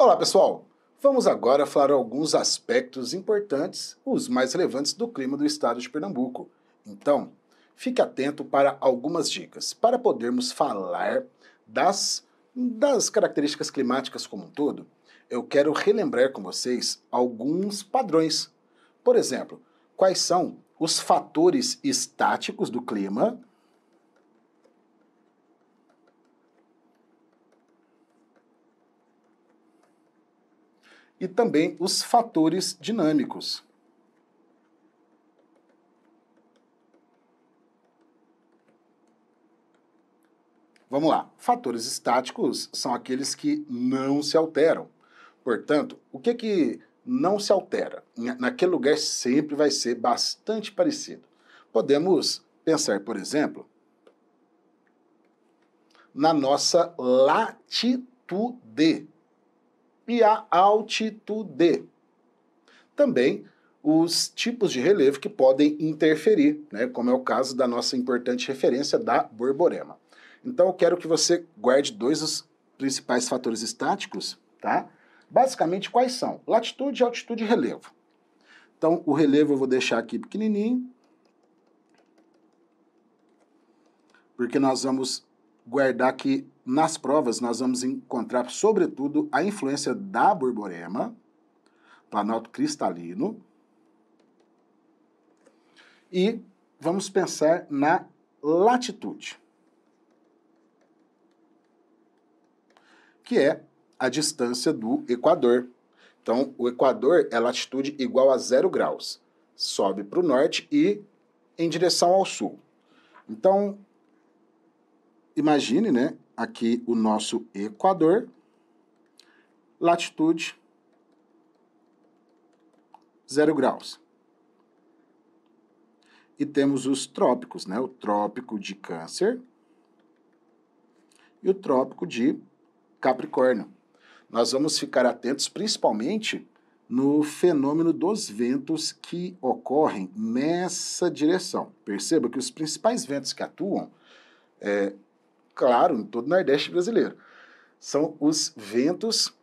Olá, pessoal! Vamos agora falar alguns aspectos importantes, os mais relevantes do clima do estado de Pernambuco. Então, fique atento para algumas dicas, para podermos falar das características climáticas como um todo. Eu quero relembrar com vocês alguns padrões. Por exemplo, quais são os fatores estáticos do clima, e também os fatores dinâmicos. Vamos lá. Fatores estáticos são aqueles que não se alteram. Portanto, o que não se altera? Naquele lugar sempre vai ser bastante parecido. Podemos pensar, por exemplo, na nossa latitude e a altitude. Também os tipos de relevo que podem interferir, né, como é o caso da nossa importante referência da Borborema. Então eu quero que você guarde dois dos principais fatores estáticos, tá? Basicamente quais são? Latitude, altitude e relevo. Então o relevo eu vou deixar aqui pequenininho, porque nós vamos guardar que nas provas nós vamos encontrar, sobretudo, a influência da Borborema, planalto cristalino, e vamos pensar na latitude, que é a distância do Equador. Então, o Equador é latitude igual a 0 graus. Sobe para o norte e em direção ao sul. Então, imagine, né, aqui o nosso Equador, latitude 0 graus. E temos os trópicos, né, o trópico de Câncer e o trópico de Capricórnio. Nós vamos ficar atentos principalmente no fenômeno dos ventos que ocorrem nessa direção. Perceba que os principais ventos que atuam, claro, em todo o Nordeste brasileiro, são os ventos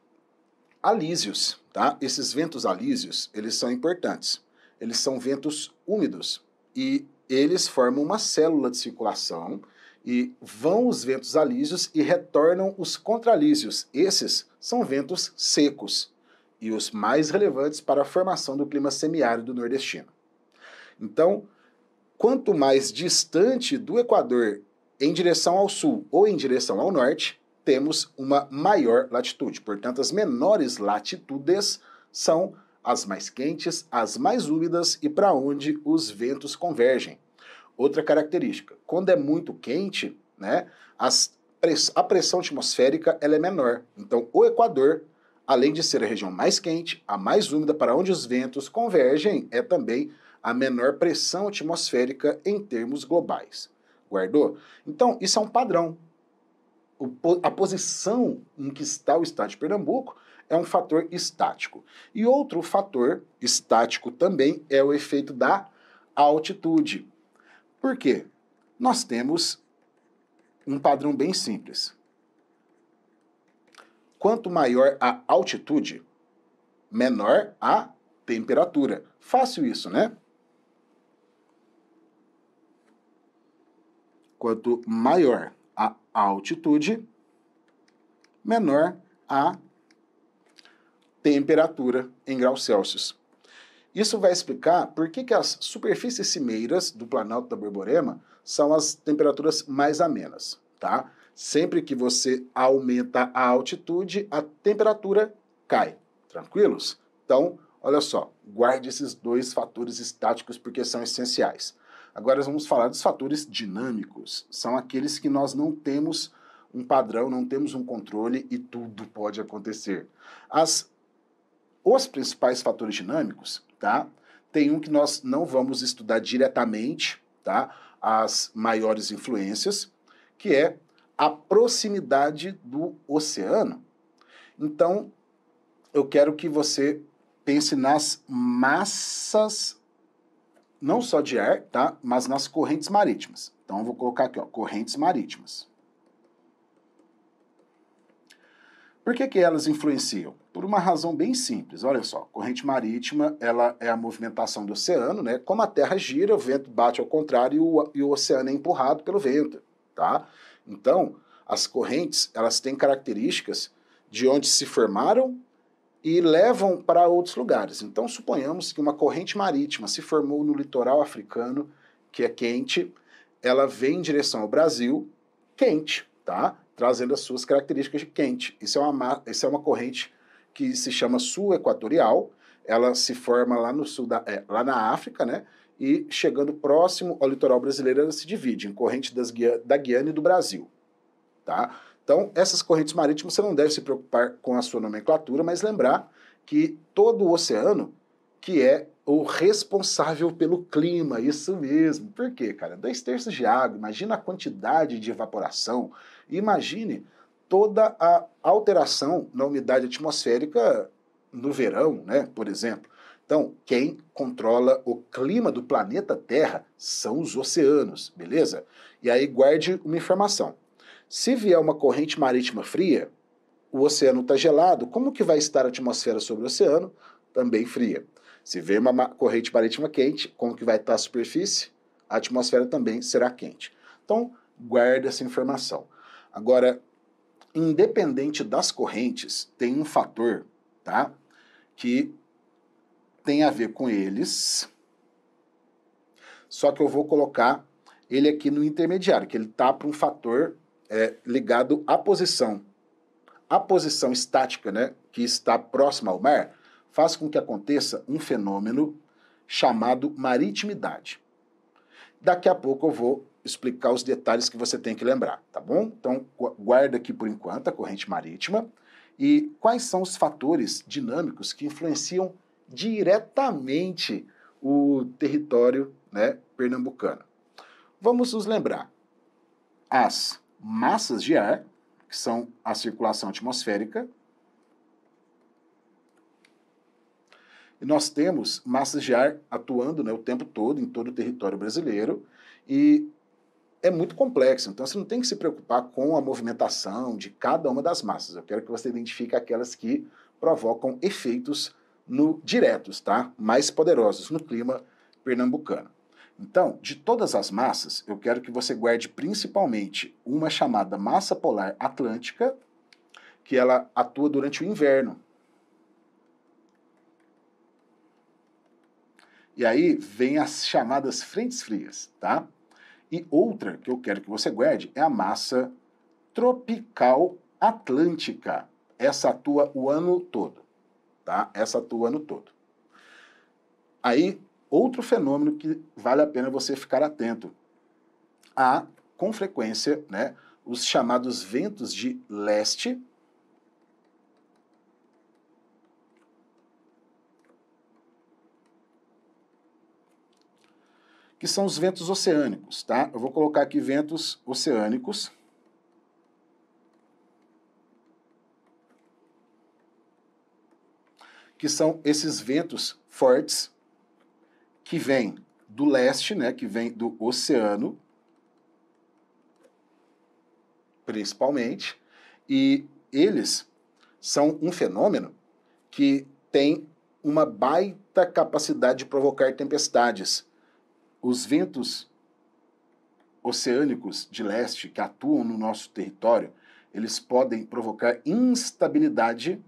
alísios, tá? Esses ventos alísios, eles são importantes. Eles são ventos úmidos e eles formam uma célula de circulação e vão os ventos alísios e retornam os contralísios. Esses são ventos secos e os mais relevantes para a formação do clima semiárido nordestino. Então, quanto mais distante do Equador em direção ao sul ou em direção ao norte, temos uma maior latitude. Portanto, as menores latitudes são as mais quentes, as mais úmidas e para onde os ventos convergem. Outra característica, quando é muito quente, né, a pressão atmosférica ela é menor. Então, o Equador, além de ser a região mais quente, a mais úmida, para onde os ventos convergem, é também a menor pressão atmosférica em termos globais. Guardou? Então, isso é um padrão. A posição em que está o estado de Pernambuco é um fator estático. E outro fator estático também é o efeito da altitude. Por quê? Nós temos um padrão bem simples. Quanto maior a altitude, menor a temperatura. Fácil isso, né? Quanto maior a altitude, menor a temperatura em graus Celsius. Isso vai explicar por que as superfícies cimeiras do Planalto da Borborema são as temperaturas mais amenas, tá? Sempre que você aumenta a altitude, a temperatura cai. Tranquilos? Então, olha só, guarde esses dois fatores estáticos porque são essenciais. Agora vamos falar dos fatores dinâmicos. São aqueles que nós não temos um padrão, não temos um controle e tudo pode acontecer. Os principais fatores dinâmicos, tá? Tem um que nós não vamos estudar diretamente, tá? As maiores influências, que é a proximidade do oceano. Então, eu quero que você pense nas massas, não só de ar, tá? Mas nas correntes marítimas. Então, eu vou colocar aqui, ó, correntes marítimas. Por que elas influenciam? Por uma razão bem simples. Olha só, corrente marítima, ela é a movimentação do oceano, né? Como a Terra gira, o vento bate ao contrário e o oceano é empurrado pelo vento, tá? Então, as correntes, elas têm características de onde se formaram e levam para outros lugares. Então, suponhamos que uma corrente marítima se formou no litoral africano, que é quente, ela vem em direção ao Brasil, quente, tá? Trazendo as suas características de quente. Isso é uma corrente que se chama sul-equatorial, ela se forma lá no sul lá na África, né? E chegando próximo ao litoral brasileiro, ela se divide em corrente da Guiana e do Brasil, tá? Então, essas correntes marítimas, você não deve se preocupar com a sua nomenclatura, mas lembrar que todo o oceano, que é o responsável pelo clima, isso mesmo. Por quê, cara? 2/3 de água, imagina a quantidade de evaporação, imagine toda a alteração na umidade atmosférica no verão, né, por exemplo. Então, quem controla o clima do planeta Terra são os oceanos, beleza? E aí guarde uma informação. Se vier uma corrente marítima fria, o oceano está gelado, como que vai estar a atmosfera sobre o oceano? Também fria. Se vier uma corrente marítima quente, como que vai estar a superfície? A atmosfera também será quente. Então, guarde essa informação. Agora, independente das correntes, tem um fator, tá? Que tem a ver com eles, só que eu vou colocar ele aqui no intermediário, que ele está para um fator ligado à posição. A posição estática, né, que está próxima ao mar, faz com que aconteça um fenômeno chamado maritimidade. Daqui a pouco eu vou explicar os detalhes que você tem que lembrar, tá bom? Então, guarda aqui por enquanto a corrente marítima e quais são os fatores dinâmicos que influenciam diretamente o território, né, pernambucano. Vamos nos lembrar. As massas de ar, que são a circulação atmosférica, e nós temos massas de ar atuando, né, o tempo todo em todo o território brasileiro, e é muito complexo, então você não tem que se preocupar com a movimentação de cada uma das massas. Eu quero que você identifique aquelas que provocam efeitos diretos, tá? Mais poderosos no clima pernambucano. Então, de todas as massas, eu quero que você guarde principalmente uma chamada massa polar atlântica, que ela atua durante o inverno. E aí vem as chamadas frentes frias, tá? E outra que eu quero que você guarde é a massa tropical atlântica. Essa atua o ano todo, tá? Essa atua o ano todo. Aí, outro fenômeno que vale a pena você ficar atento. Há, com frequência, né, os chamados ventos de leste, que são os ventos oceânicos, tá? Eu vou colocar aqui ventos oceânicos. Que são esses ventos fortes que vêm do leste, né, que vem do oceano, principalmente, e eles são um fenômeno que tem uma baita capacidade de provocar tempestades. Os ventos oceânicos de leste que atuam no nosso território, eles podem provocar instabilidade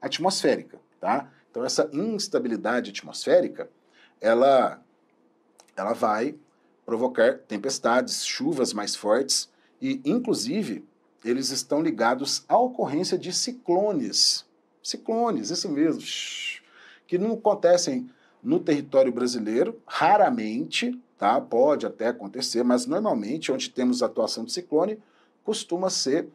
atmosférica, tá? Então essa instabilidade atmosférica, ela vai provocar tempestades, chuvas mais fortes e, inclusive, eles estão ligados à ocorrência de ciclones. Ciclones, isso mesmo, que não acontecem no território brasileiro, raramente, tá? Pode até acontecer, mas normalmente onde temos atuação de ciclone costuma ser,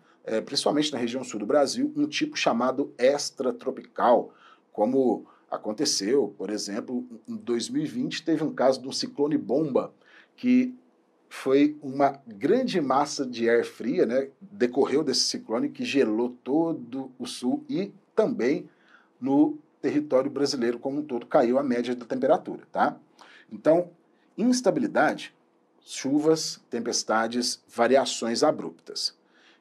principalmente na região sul do Brasil, um tipo chamado extratropical, como aconteceu, por exemplo, em 2020 teve um caso de um ciclone bomba, que foi uma grande massa de ar fria, né, decorreu desse ciclone que gelou todo o sul e também no território brasileiro como um todo caiu a média da temperatura, tá? Então, instabilidade chuvas, tempestades, variações abruptas.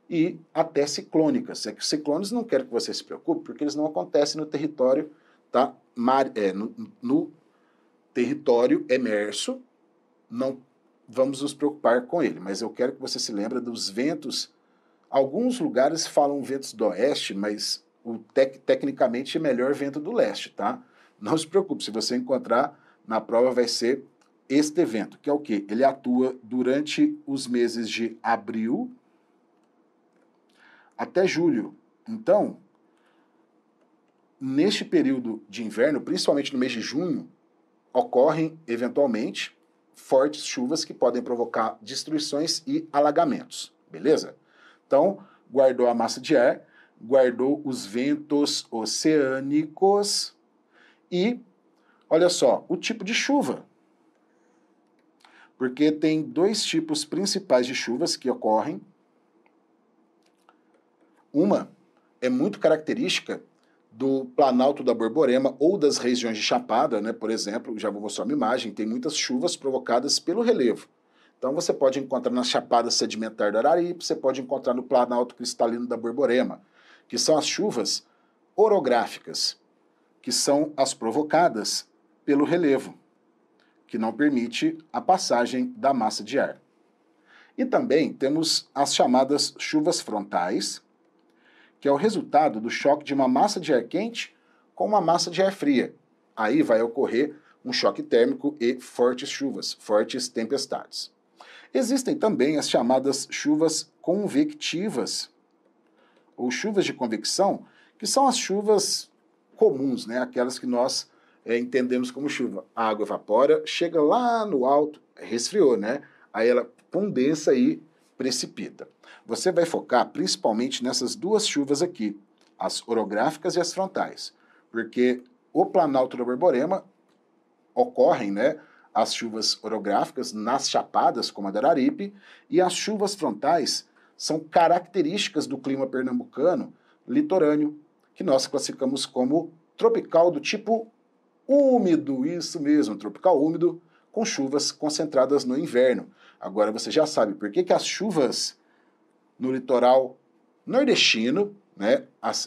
E até ciclônicas. É que os ciclones não quero que você se preocupe, porque eles não acontecem no território, tá? No território emerso, não vamos nos preocupar com ele, mas eu quero que você se lembre dos ventos. Alguns lugares falam ventos do oeste, mas tecnicamente é melhor vento do leste, tá? Não se preocupe, se você encontrar na prova vai ser este vento, que é o quê? Ele atua durante os meses de abril até julho. Então, neste período de inverno, principalmente no mês de junho, ocorrem, eventualmente, fortes chuvas que podem provocar destruições e alagamentos, beleza? Então, guardou a massa de ar, guardou os ventos oceânicos e, olha só, o tipo de chuva. Porque tem dois tipos principais de chuvas que ocorrem. Uma é muito característica do Planalto da Borborema ou das regiões de Chapada, né? Por exemplo, já vou mostrar uma imagem, tem muitas chuvas provocadas pelo relevo. Então você pode encontrar na Chapada Sedimentar do Araripe, você pode encontrar no Planalto Cristalino da Borborema, que são as chuvas orográficas, que são as provocadas pelo relevo, que não permite a passagem da massa de ar. E também temos as chamadas chuvas frontais, que é o resultado do choque de uma massa de ar quente com uma massa de ar fria. Aí vai ocorrer um choque térmico e fortes chuvas, fortes tempestades. Existem também as chamadas chuvas convectivas, ou chuvas de convecção, que são as chuvas comuns, né? Aquelas que nós entendemos como chuva. A água evapora, chega lá no alto, resfriou, né? Aí ela condensa e precipita. Você vai focar principalmente nessas duas chuvas aqui, as orográficas e as frontais, porque o Planalto da Borborema ocorrem, né, as chuvas orográficas nas chapadas, como a da Araripe, e as chuvas frontais são características do clima pernambucano litorâneo, que nós classificamos como tropical do tipo úmido, isso mesmo, tropical úmido, com chuvas concentradas no inverno. Agora você já sabe por que as chuvas no litoral nordestino, né,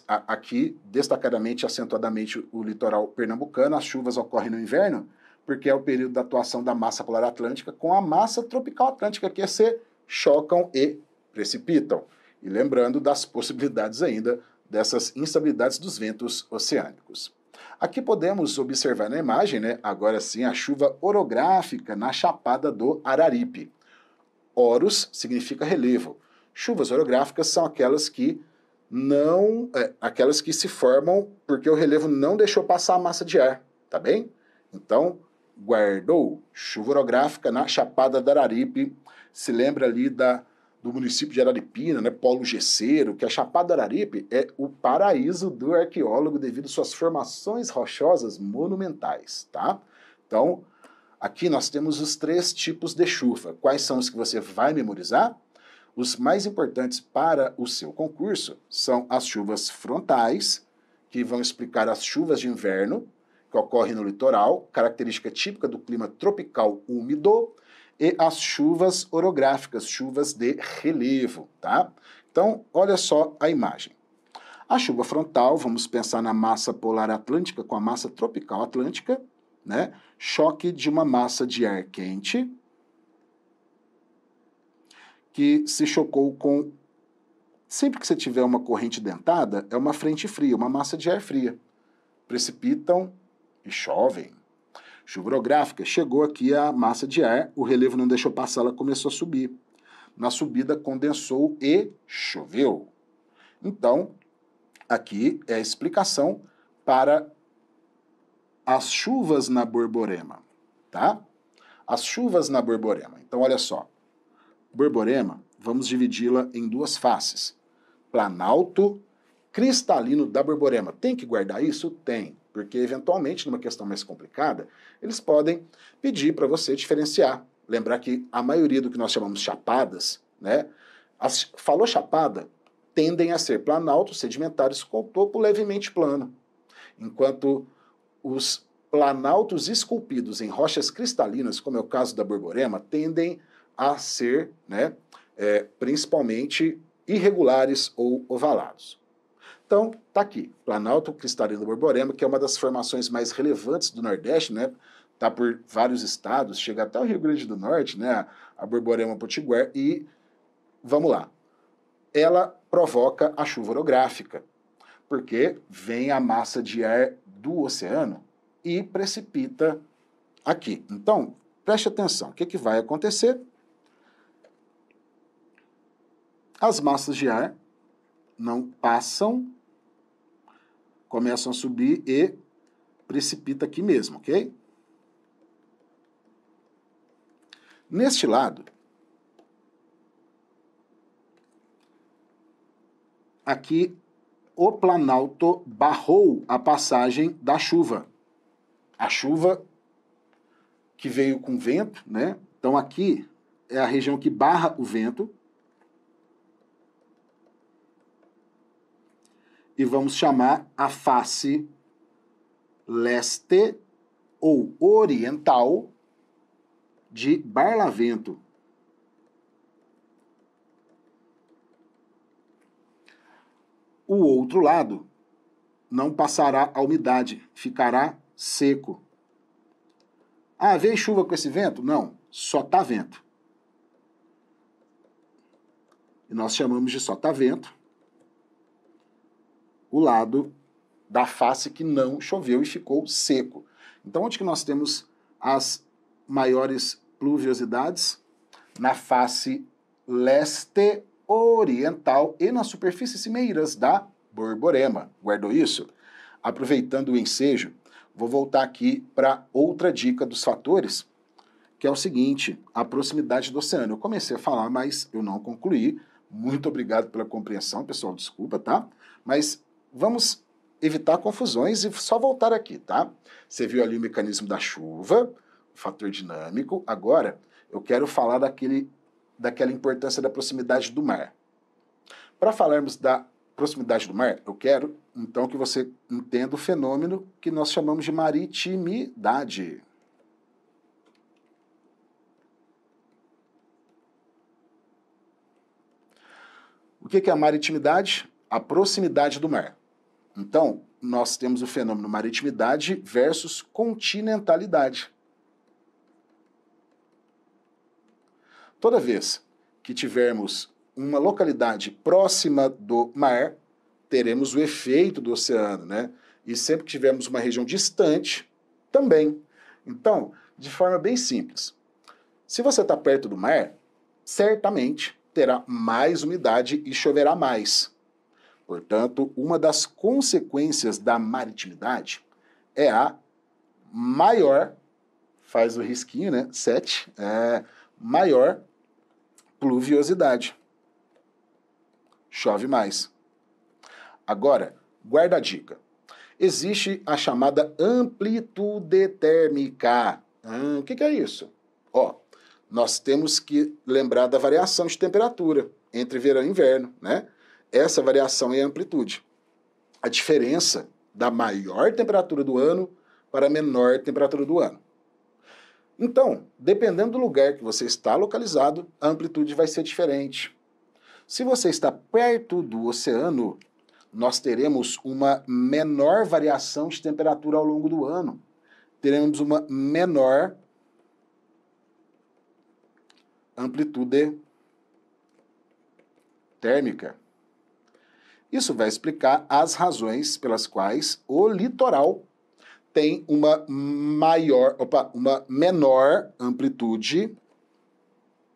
aqui destacadamente, acentuadamente o litoral pernambucano, as chuvas ocorrem no inverno, porque é o período da atuação da massa polar atlântica com a massa tropical atlântica, que se chocam e precipitam. E lembrando das possibilidades ainda dessas instabilidades dos ventos oceânicos. Aqui podemos observar na imagem, né, agora sim, a chuva orográfica na Chapada do Araripe. Oros significa relevo. Chuvas orográficas são aquelas que aquelas que se formam porque o relevo não deixou passar a massa de ar, tá bem? Então, guardou chuva orográfica na Chapada do Araripe, se lembra ali do município de Araripina, né, Polo Gesseiro, que a Chapada do Araripe é o paraíso do arqueólogo devido às suas formações rochosas monumentais, tá? Então, aqui nós temos os 3 tipos de chuva. Quais são os que você vai memorizar? Os mais importantes para o seu concurso são as chuvas frontais, que vão explicar as chuvas de inverno, que ocorrem no litoral, característica típica do clima tropical úmido, e as chuvas orográficas, chuvas de relevo, tá? Então, olha só a imagem. A chuva frontal, vamos pensar na massa polar atlântica com a massa tropical atlântica, né? Choque de uma massa de ar quente que se chocou com... Sempre que você tiver uma corrente dentada, é uma frente fria, uma massa de ar fria. Precipitam e chovem. Chuva orográfica, chegou aqui a massa de ar, o relevo não deixou passar, ela começou a subir. Na subida condensou e choveu. Então, aqui é a explicação para as chuvas na Borborema, tá? As chuvas na Borborema. Então, olha só. Borborema, vamos dividi-la em 2 faces. Planalto cristalino da Borborema. Tem que guardar isso? Tem. Porque, eventualmente, numa questão mais complicada, eles podem pedir para você diferenciar. Lembrar que a maioria do que nós chamamos chapadas, né? Falou chapada, tendem a ser planaltos sedimentares com topo levemente plano. Enquanto os planaltos esculpidos em rochas cristalinas, como é o caso da Borborema, tendem a ser, né, principalmente irregulares ou ovalados. Então, tá aqui, Planalto Cristalino Borborema, que é uma das formações mais relevantes do Nordeste, né? Tá por vários estados, chega até o Rio Grande do Norte, né? A Borborema potiguar, e vamos lá. Ela provoca a chuva orográfica, porque vem a massa de ar do oceano e precipita aqui. Então, preste atenção, o que, que vai acontecer? As massas de ar não passam, começam a subir e precipita aqui mesmo, ok? Neste lado, aqui o Planalto barrou a passagem da chuva. A chuva que veio com vento, né? Então aqui é a região que barra o vento. E vamos chamar a face leste ou oriental de Barlavento. O outro lado não passará a umidade, ficará seco. Ah, veio chuva com esse vento? Não, só tá vento. E nós chamamos de só tá vento o lado da face que não choveu e ficou seco. Então, onde que nós temos as maiores pluviosidades? Na face leste oriental e nas superfícies cimeiras da Borborema. Guardou isso? Aproveitando o ensejo, vou voltar aqui para outra dica dos fatores, que é o seguinte, a proximidade do oceano. Eu comecei a falar, mas eu não concluí. Muito obrigado pela compreensão, pessoal, desculpa, tá? Mas vamos evitar confusões e só voltar aqui, tá? Você viu ali o mecanismo da chuva, o fator dinâmico. Agora, eu quero falar daquela importância da proximidade do mar. Para falarmos da proximidade do mar, eu quero, então, que você entenda o fenômeno que nós chamamos de maritimidade. O que é a maritimidade? A proximidade do mar. Então, nós temos o fenômeno maritimidade versus continentalidade. Toda vez que tivermos uma localidade próxima do mar, teremos o efeito do oceano, né? E sempre que tivermos uma região distante, também. Então, de forma bem simples, se você está perto do mar, certamente terá mais umidade e choverá mais. Portanto, uma das consequências da maritimidade é a maior, faz o risquinho, né? 7, maior pluviosidade. Chove mais. Agora, guarda a dica. Existe a chamada amplitude térmica. O que é isso? Ó, nós temos que lembrar da variação de temperatura entre verão e inverno, né? Essa variação é a amplitude. A diferença da maior temperatura do ano para a menor temperatura do ano. Então, dependendo do lugar que você está localizado, a amplitude vai ser diferente. Se você está perto do oceano, nós teremos uma menor variação de temperatura ao longo do ano. Teremos uma menor amplitude térmica. Isso vai explicar as razões pelas quais o litoral tem uma menor amplitude,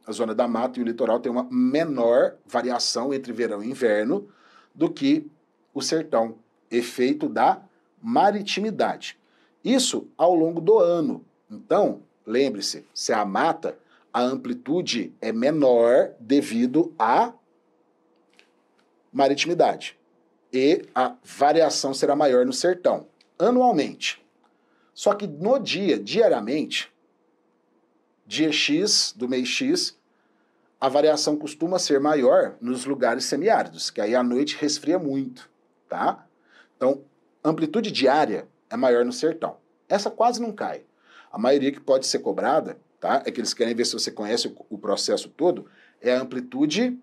a zona da mata e o litoral tem uma menor variação entre verão e inverno do que o sertão, efeito da maritimidade. Isso ao longo do ano. Então, lembre-se, se a mata, a amplitude é menor devido à maritimidade. E a variação será maior no sertão, anualmente. Só que no diariamente, dia X do mês X, a variação costuma ser maior nos lugares semiáridos, que aí à noite resfria muito, tá? Então, amplitude diária é maior no sertão. Essa quase não cai. A maioria que pode ser cobrada tá? É que eles querem ver se você conhece o processo todo, é a amplitude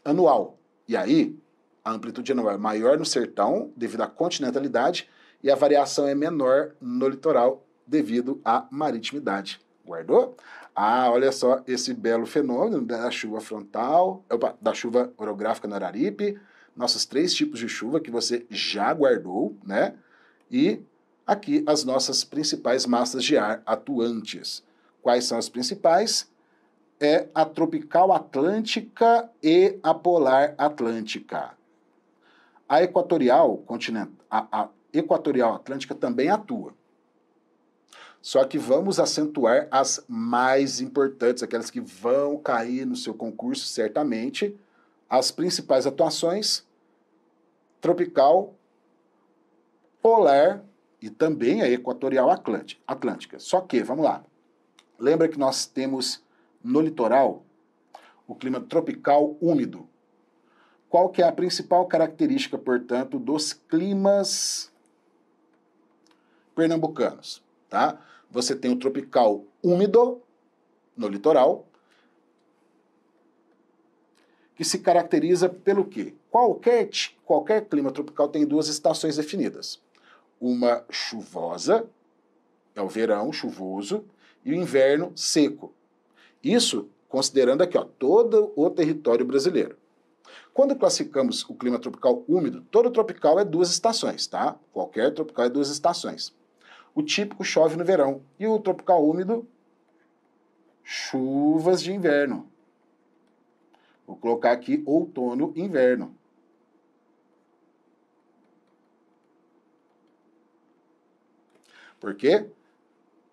anual. E aí, a amplitude anual é maior no sertão, devido à continentalidade, e a variação é menor no litoral, devido à maritimidade. Guardou? Ah, olha só esse belo fenômeno da chuva frontal, da chuva orográfica no Araripe, nossos 3 tipos de chuva que você já guardou, né? E aqui as nossas principais massas de ar atuantes. Quais são as principais? É a tropical atlântica e a polar atlântica. A equatorial a equatorial atlântica também atua. Só que vamos acentuar as mais importantes, aquelas que vão cair no seu concurso certamente. As principais atuações: tropical, polar e também a equatorial atlântica. Só que, vamos lá, lembra que nós temos no litoral o clima tropical úmido. Qual que é a principal característica, portanto, dos climas pernambucanos? Tá? Você tem o tropical úmido no litoral, que se caracteriza pelo quê? Qualquer clima tropical tem 2 estações definidas. Uma chuvosa, é o verão chuvoso, e o inverno seco. Isso considerando aqui, ó, todo o território brasileiro. Quando classificamos o clima tropical úmido, todo tropical é 2 estações, tá? Qualquer tropical é 2 estações. O típico chove no verão e o tropical úmido, chuvas de inverno. Vou colocar aqui outono e inverno. Por quê?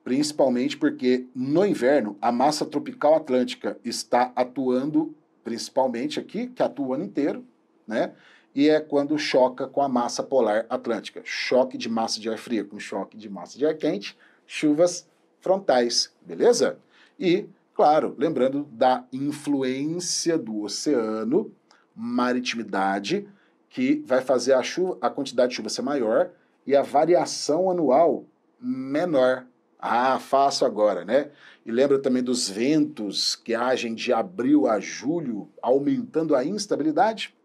Principalmente porque no inverno a massa tropical atlântica está atuando, principalmente aqui, que atua o ano inteiro, né? E é quando choca com a massa polar atlântica. Choque de massa de ar frio com choque de massa de ar quente, chuvas frontais, beleza? E, claro, lembrando da influência do oceano, maritimidade, que vai fazer a quantidade de chuva ser maior e a variação anual menor. Ah, fácil agora, né? E lembra também dos ventos que agem de abril a julho, aumentando a instabilidade?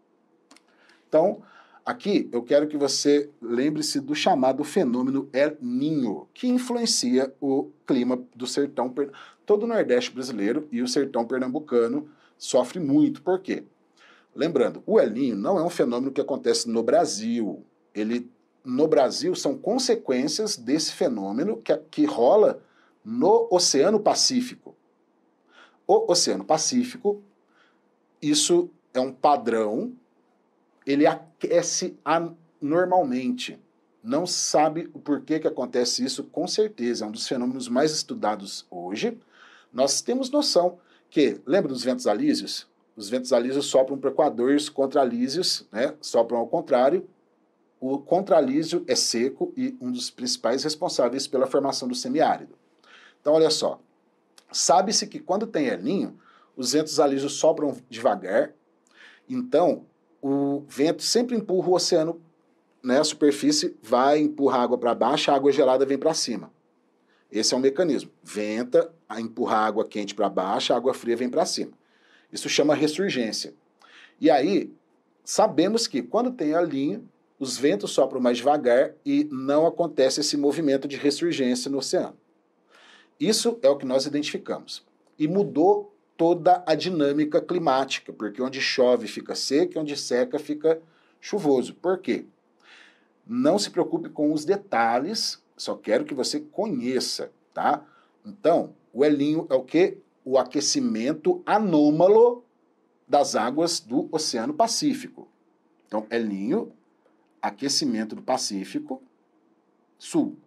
Então, aqui eu quero que você lembre-se do chamado fenômeno El Niño, que influencia o clima do sertão, todo o Nordeste brasileiro e o sertão pernambucano sofre muito. Por quê? Lembrando, o El Niño não é um fenômeno que acontece no Brasil. No Brasil são consequências desse fenômeno que rola no Oceano Pacífico. O Oceano Pacífico, isso é um padrão, ele aquece anormalmente. Não sabe o porquê que acontece isso, com certeza. É um dos fenômenos mais estudados hoje. Nós temos noção que, lembra dos ventos alísios? Os ventos alísios sopram para o Equador e os contralísios, né, sopram ao contrário. O contralísio é seco e um dos principais responsáveis pela formação do semiárido. Então, olha só. Sabe-se que quando tem El Niño, os ventos alísios sopram devagar. Então, o vento sempre empurra o oceano, né, a superfície vai empurrar a água para baixo, a água gelada vem para cima. Esse é um mecanismo. Venta, empurra a água quente para baixo, a água fria vem para cima. Isso chama ressurgência. E aí, sabemos que quando tem El Niño, os ventos sopram mais devagar e não acontece esse movimento de ressurgência no oceano. Isso é o que nós identificamos. E mudou toda a dinâmica climática, porque onde chove fica seco, onde seca fica chuvoso. Por quê? Não se preocupe com os detalhes, só quero que você conheça, tá? Então, o El Niño é o quê? O aquecimento anômalo das águas do Oceano Pacífico. Então, El Niño, aquecimento do Pacífico Sul,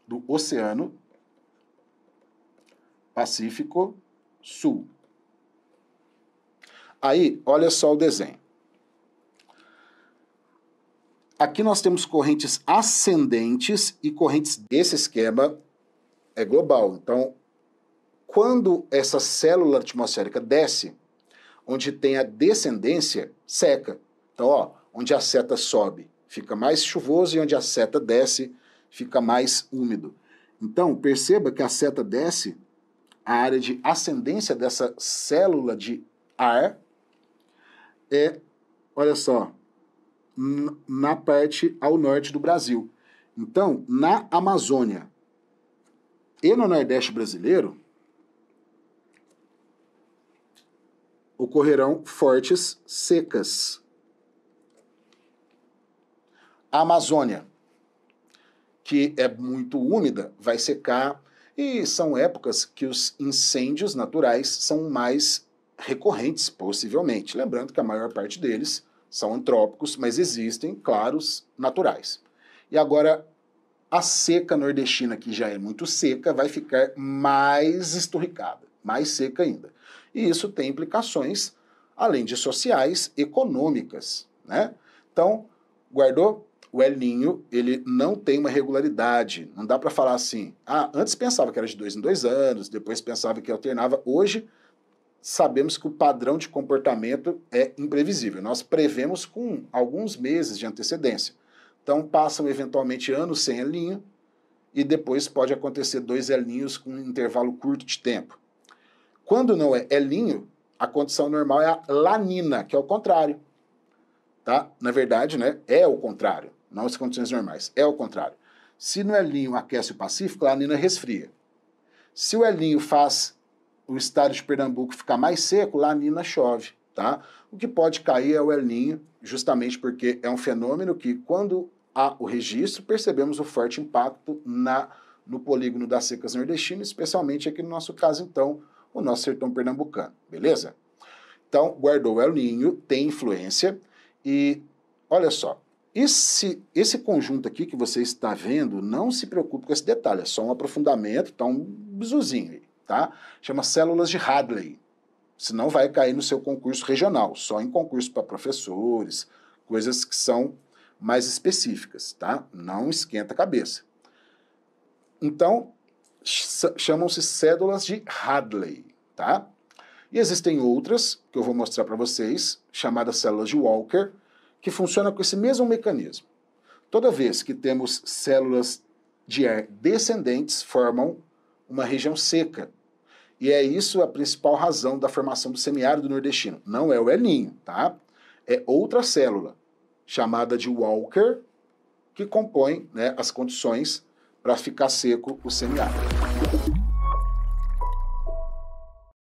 do Oceano Pacífico Sul. Aí, olha só o desenho. Aqui nós temos correntes ascendentes e correntes desse esquema é global. Então, quando essa célula atmosférica desce, onde tem a descendência, seca. Então, ó, onde a seta sobe, fica mais chuvoso e onde a seta desce, fica mais úmido. Então, perceba que a seta desce, a área de ascendência dessa célula de ar é, olha só, na parte ao norte do Brasil. Então, na Amazônia e no Nordeste brasileiro, ocorrerão fortes secas. A Amazônia, que é muito úmida, vai secar, e são épocas que os incêndios naturais são mais recorrentes, possivelmente. Lembrando que a maior parte deles são antrópicos, mas existem, claro, os naturais. E agora, a seca nordestina, que já é muito seca, vai ficar mais esturricada, mais seca ainda. E isso tem implicações, além de sociais, econômicas, né? Então, guardou? O El Niño, ele não tem uma regularidade. Não dá para falar assim, antes pensava que era de 2 em 2 anos, depois pensava que alternava. Hoje, sabemos que o padrão de comportamento é imprevisível. Nós prevemos com alguns meses de antecedência. Então, passam eventualmente anos sem El Niño e depois pode acontecer 2 El Niños com um intervalo curto de tempo. Quando não é El Niño, a condição normal é a La Nina, que é o contrário. Tá? Na verdade, né, é o contrário. Não as condições normais, é o contrário. Se no El Niño aquece o Pacífico, a La Nina resfria. Se o El Niño faz o estado de Pernambuco ficar mais seco, La Nina chove. Tá? O que pode cair é o El Niño, justamente porque é um fenômeno que, quando há o registro, percebemos o forte impacto no polígono das secas nordestinas, especialmente aqui no nosso caso, então, o nosso sertão pernambucano. Beleza? Então, guardou o El Niño, tem influência, e olha só, esse conjunto aqui que você está vendo, não se preocupe com esse detalhe, é só um aprofundamento, tá um bizuzinho aí, tá? Chama células de Hadley, senão vai cair no seu concurso regional, só em concurso para professores, coisas que são mais específicas, tá? Não esquenta a cabeça. Então, chamam-se células de Hadley, tá? E existem outras, que eu vou mostrar para vocês, chamadas células de Walker, que funcionam com esse mesmo mecanismo. Toda vez que temos células de ar descendentes, formam uma região seca. E é isso a principal razão da formação do semiárido nordestino. Não é o El Niño, tá? É outra célula, chamada de Walker, que compõe, né, as condições para ficar seco o semiárido.